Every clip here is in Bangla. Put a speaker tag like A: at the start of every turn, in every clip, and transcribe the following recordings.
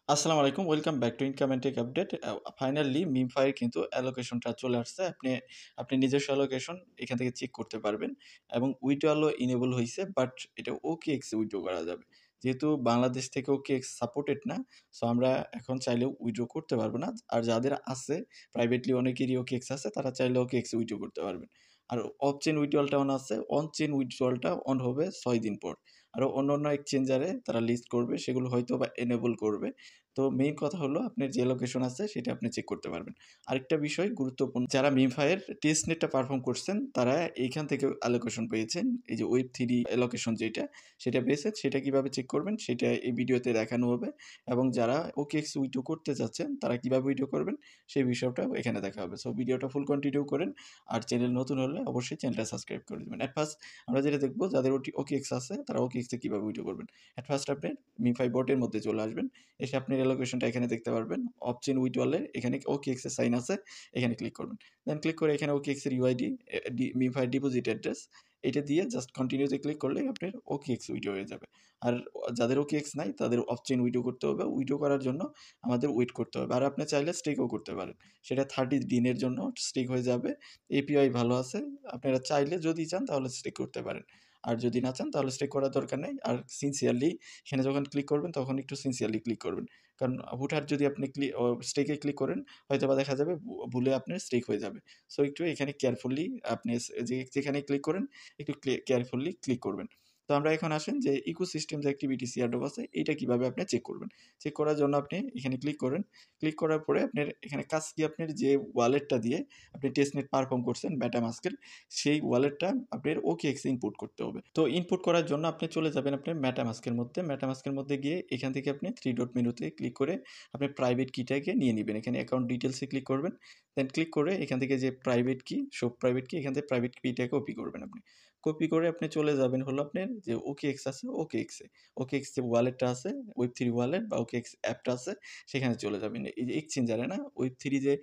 A: আসসালামু আলাইকুম। Welcome back to income and tech update. Finally মিমফাই এর কিন্তু অ্যালোকেশনটা চলে আসছে। আপনি নিজস্ব অ্যালোকেশন এখান থেকে চেক করতে পারবেন এবং উইথড্রয়ালও ইনেবল হইছে বাট এটা OKX এ উইথড্র করা যাবে। যেহেতু বাংলাদেশ থেকে OKX সাপোর্টেড না, সো আমরা এখন চাইলেও উইথড্র করতে পারব না। আর যাদের আছে প্রাইভেটলি অনেকেরই OKX আছে তারা চাইলে OKX এ উইথড্র করতে পারবেন। আর অফ চেইন উইথড্রয়ালটা অন আছে। অন চেইন উইথড্রয়ালটা অন হবে ৬ দিন পর। আরও অন্যান্য এক্সচেঞ্জারে তারা লিস্ট করবে, সেগুলো হয়তোবা এনেবল করবে। তো মেইন কথা হলো আপনার যে লোকেশন আছে সেটা আপনি চেক করতে পারবেন। আরেকটা বিষয় গুরুত্বপূর্ণ, যারা মিমফাই এর টেস্ট নেটটা পারফর্ম করছেন তারা এইখান থেকে অ্যালোকেশন পেয়েছেন। এই যে ওয়েব 3 অ্যালোকেশন যেটা, সেটা পেয়েছেন। সেটা কিভাবে চেক করবেন সেটা এই ভিডিওতে দেখানো হবে এবং যারা OKX উইথড্র করতে চাচ্ছেন তারা কিভাবে উইথড্র করবেন সেই বিষয়টাও এখানে দেখা হবে। সো ভিডিওটা ফুল কন্টিনিউ করেন। আর চ্যানেল নতুন হলে অবশ্যই চ্যানেলটা সাবস্ক্রাইব করে দিবেন। এট ফার্স্ট আমরা যেটা দেখব, যাদের OKX আছে তারা OKX এ কিভাবে উইথড্র করবেন। এট ফার্স্ট আপনি মিমফাই বটের মধ্যে চলে আসবেন। এসে আপনি অ্যালোকেশনটা এখানে দেখতে পারবেন। অপচেন উইথড্রয়ালে এখানে OKX এর সাইন আছে, এখানে ক্লিক করবেন। দেন ক্লিক করে এখানে OKX এর UID মিমফাই ডিপোজিট অ্যাড্রেস এটা দিয়ে জাস্ট কন্টিনিউতে ক্লিক করলেই আপনার OKX উইথড্র হয়ে যাবে। আর যাদের OKX নাই তাদের অফচেন উইথড্র করতে হবে। উইথড্র করার জন্য আমাদের ওয়েট করতে হবে। আর আপনি চাইলে স্টেকও করতে পারেন। সেটা 30 দিনের জন্য স্টেক হয়ে যাবে। API ভালো আছে। আপনারা চাইলে যদি চান তাহলে স্টেক করতে পারেন। আর যদি না চান তাহলে স্টেক করার দরকার নেই। আর সিনসিয়ারলি এখানে যখন ক্লিক করবেন তখন একটু সিনসিয়ারলি ক্লিক করবেন। কারণ হুটহাট যদি আপনি স্টেকে ক্লিক করেন হয়তোবা দেখা যাবে ভুলে আপনার স্টেক হয়ে যাবে। সো একটু এখানে কেয়ারফুলি আপনি যেখানে ক্লিক করেন একটু কেয়ারফুলি ক্লিক করবেন। তো আমরা এখন আসেন যে ইকোসিস্টেম যে অ্যাক্টিভিটি এয়ারড্রপ আছে এইটা কিভাবে আপনি চেক করবেন। চেক করার জন্য আপনি এখানে ক্লিক করেন। ক্লিক করার পরে আপনার এখানে কাজ কি, আপনার যে ওয়ালেটটা দিয়ে আপনি টেস্টনেট পারফর্ম করছেন মেটামাস্কের, সেই ওয়ালেটটা আপনার OKX এ ইনপুট করতে হবে। তো ইনপুট করার জন্য আপনি চলে যাবেন আপনার মেটামাস্কের মধ্যে। মেটামাস্কের মধ্যে গিয়ে এখান থেকে আপনি 3 ডট মেনুতে ক্লিক করে আপনি প্রাইভেট কিটাকে নিয়ে নিবেন। এখানে অ্যাকাউন্ট ডিটেইলসে ক্লিক করবেন। দেন ক্লিক করে এখান থেকে যে প্রাইভেট কি, শো প্রাইভেট কি, এখান থেকে প্রাইভেট কিটা কপি করবেন আপনি। কপি করে আপনি চলে যাবেন হলো আপনার যে OKX আছে OKX এ। OKX যে ওয়ালেটটা আছে, Web3 ওয়ালেট বা OKX অ্যাপটা আছে সেখানে চলে যাবেন। এই যে এক্সচেঞ্জারে না, Web3 যে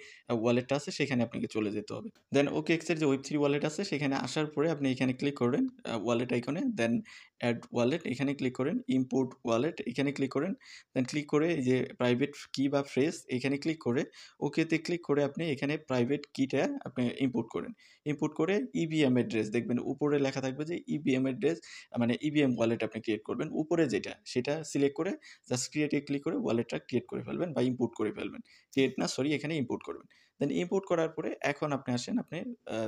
A: ওয়ালেটটা আছে সেখানে আপনাকে চলে যেতে হবে। দেন OKX এর যে Web3 ওয়ালেট আছে সেখানে আসার পরে আপনি এখানে ক্লিক করবেন ওয়ালেট আইকনে। দেন অ্যাড ওয়ালেট এখানে ক্লিক করেন। ইম্পোর্ট ওয়ালেট এখানে ক্লিক করেন। দেন ক্লিক করে এই যে প্রাইভেট কি বা ফ্রেজ এখানে ক্লিক করে ওকেতে ক্লিক করে আপনি এখানে প্রাইভেট কিটা আপনি ইম্পোর্ট করেন। ইম্পোর্ট করে EVM অ্যাড্রেস দেখবেন উপরে লেখা থাকবে যে EVM অ্যাড্রেস, মানে EVM ওয়ালেট আপনি ক্রিয়েট করবেন। উপরে যেটা সেটা সিলেক্ট করে জাস্ট ক্রিয়েট এ ক্লিক করে ওয়ালেটটা ক্রিয়েট করে ফেলবেন বা ইম্পোর্ট করে ফেলবেন। ক্রিয়েট না, সরি, এখানে ইম্পোর্ট করবেন। দেন ইম্পোর্ট করার পরে এখন আপনি আসেন, আপনি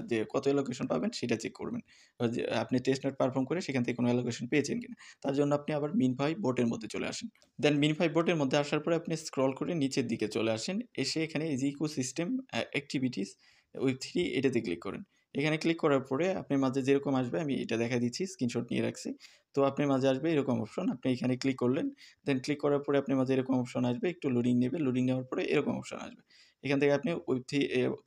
A: যে কত অ্যালোকেশন পাবেন সেটা চেক করবেন। যে আপনি টেস্টনেট পারফর্ম করে সেখান থেকে কোনো অ্যালোকেশন পেয়েছেন কিনা। তার জন্য আপনি আবার মিনফাই বোটের মধ্যে চলে আসেন। দেন মিনফাই বোটের মধ্যে আসার পরে আপনি স্ক্রল করে নিচের দিকে চলে আসেন। এসে এখানে এই যে ইকোসিস্টেম অ্যাক্টিভিটিস Web3 এটাতে ক্লিক করেন। এখানে ক্লিক করার পরে আপনার মাঝে যেরকম আসবে, আমি এটা দেখায় দিচ্ছি, স্ক্রিনশট নিয়ে রাখছি। তো আপনার মাঝে আসবে এরকম অপশন। আপনি এখানে ক্লিক করলেন। দেন ক্লিক করার পরে আপনার মাঝে এরকম অপশন আসবে। একটু লোডিং নেবে। লোডিং নেওয়ার পরে এরকম অপশন আসবে। এখান থেকে আপনি Web3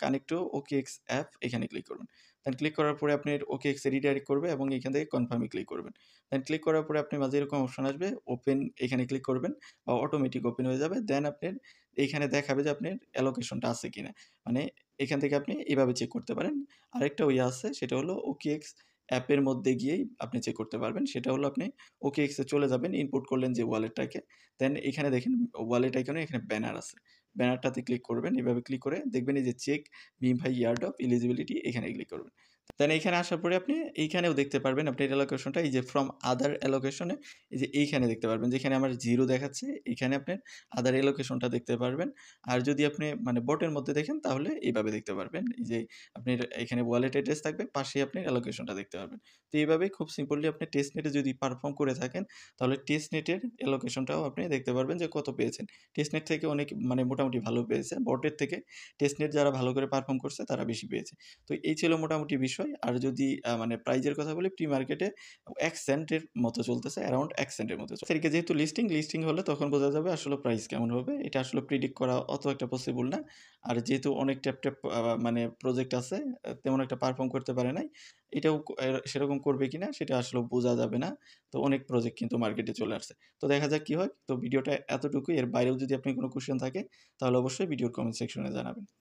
A: connect to OKX app এখানে ক্লিক করবেন। দেন ক্লিক করার পরে আপনার OKX এ রিডাইরেক্ট করবে এবং এখান থেকে কনফার্ম এ ক্লিক করবেন। দেন ক্লিক করার পরে আপনার মাঝে এরকম অপশন আসবে, ওপেন এখানে ক্লিক করবেন বা অটোমেটিক ওপেন হয়ে যাবে। দেন আপনার এইখানে দেখাবে যে আপনার অ্যালোকেশনটা আছে কিনা। মানে এখান থেকে আপনি এভাবে চেক করতে পারেন। আরেকটা ওয়ে আছে, সেটা হলো OKX অ্যাপের মধ্যে গিয়েই আপনি চেক করতে পারবেন। সেটা হলো আপনি OKX এ চলে যাবেন, ইনপুট করলেন যে ওয়ালেটটাকে। দেন এখানে দেখেন ওয়ালেট আইকনে এখানে ব্যানার আছে। ব্যানারটাতে ক্লিক করবেন। এভাবে ক্লিক করে দেখবেন এই যে চেক মিমফাই ইয়ারড্রপ এলিজিবিলিটি এখানে ক্লিক করবেন। দেন এইখানে আসার পরে আপনি এইখানেও দেখতে পারবেন আপনার অ্যালোকেশনটা, এই যে ফ্রম আদার অ্যালোকেশন এ এই যে এইখানে দেখতে পারবেন যেখানে আমার 0 দেখাচ্ছে, এখানে আপনার আদার অ্যালোকেশনটা দেখতে পারবেন। আর যদি আপনি মানে বটের মধ্যে দেখেন তাহলে এইভাবে দেখতে পারবেন। এই যে আপনার এখানে ওয়ালেট অ্যাড্রেস থাকবে, পাশেই আপনি অ্যালোকেশনটা দেখতে পারবেন। তো এইভাবেই খুব সিম্পলি আপনি টেস্টনেটে যদি পারফর্ম করে থাকেন তাহলে টেস্টনেটের অ্যালোকেশনটাও আপনি দেখতে পারবেন যে কত পেয়েছেন। টেস্টনেট থেকে অনেক মানে মোটামুটি ভালো পেয়েছে। বটের থেকে টেস্টনেট যারা ভালো করে পারফর্ম করছে তারা বেশি পেয়েছে। তো এই ছিল মোটামুটি বিষয়। আর যদি মানে প্রাইজের কথা বলি, প্রি মার্কেটে ১ সেন্টের মতো চলতেছে, অ্যারাউন্ড ১ সেন্টের মতো। তারিখে যেহেতু লিস্টিং হলে তখন বোঝা যাবে আসলে প্রাইস কেমন হবে। এটা আসলে প্রিডিক্ট করা অত একটা পসিবল না। আর যেহেতু অনেক ট্যাপ মানে প্রজেক্ট আছে, তেমন একটা পারফর্ম করতে পারে নাই। এটাও সেরকম করবে কিনা সেটা আসলে বোঝা যাবে না। তো অনেক প্রজেক্ট কিন্তু মার্কেটে চলে আসছে। তো দেখা যাক কি হয়। তো ভিডিওটা এতটুকুই। এর বাইরেও যদি আপনার কোনো কোয়েশ্চেন থাকে তাহলে অবশ্যই ভিডিওর কমেন্ট সেকশনে জানাবেন।